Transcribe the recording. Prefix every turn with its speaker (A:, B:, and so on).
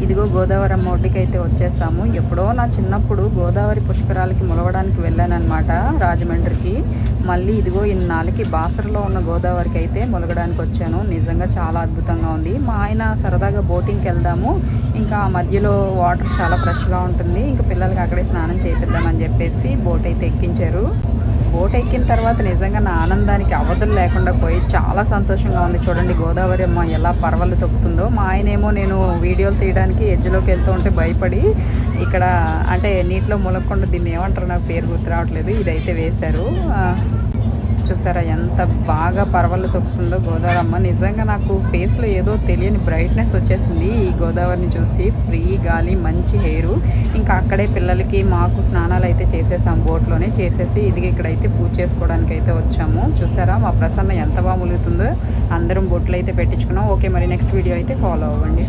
A: ఇదిగో గోదావరి అమ్మ ఒడ్డుకి అయితే వచ్చేసాము. ఎప్పుడో నా చిన్నప్పుడు గోదావరి పుష్కరాలకి ములగడానికి వెళ్ళానమాట రాజమండ్రికి. మళ్ళీ ఇదిగో ఇన్నాళ్ళకి బాసరలో ఉన్న గోదావరికి అయితే ములగడానికి వచ్చాను. నిజంగా చాలా అద్భుతంగా ఉంది. మా ఆయన సరదాగా బోటింగ్కి వెళ్దాము, ఇంకా ఆ మధ్యలో వాటర్ చాలా ఫ్రెష్గా ఉంటుంది, ఇంకా పిల్లలకి అక్కడే స్నానం చేపిద్దామని చెప్పేసి బోట్ అయితే ఎక్కించారు. బోట్ ఎక్కిన తర్వాత నిజంగా నా ఆనందానికి అవధులు లేకుండా పోయి చాలా సంతోషంగా ఉంది. చూడండి గోదావరి అమ్మ ఎలా పరవళ్ళు తొక్కుతుందో. మా ఆయనేమో నేను వీడియోలు తీయడానికి ఎడ్జ్లోకి వెళ్తూ ఉంటే భయపడి ఇక్కడ అంటే నీటిలో ములగకుండా దీన్ని ఏమంటారు నాకు పేరు గుర్తు రావట్లేదు, ఇదైతే వేశారు. చూసారా ఎంత బాగా పరవళ్ళు తొక్కుతుందో గోదావరి అమ్మ. నిజంగా నాకు ఫేస్లో ఏదో తెలియని బ్రైట్నెస్ వచ్చేసింది ఈ గోదావరిని చూసి. ఫ్రీ గాలి, మంచి హెయిరు. ఇంకా అక్కడే పిల్లలకి మాకు స్నానాలు అయితే చేసేసాం, బోట్లోనే చేసేసి ఇదిగా ఇక్కడైతే పూజ చేసుకోవడానికి అయితే వచ్చాము. చూసారా మా ప్రసన్న ఎంత బాగా ములుగుతుందో. అందరం బొట్లు అయితే పెట్టించుకున్నాం. ఓకే, మరి నెక్స్ట్ వీడియో అయితే ఫాలో అవ్వండి.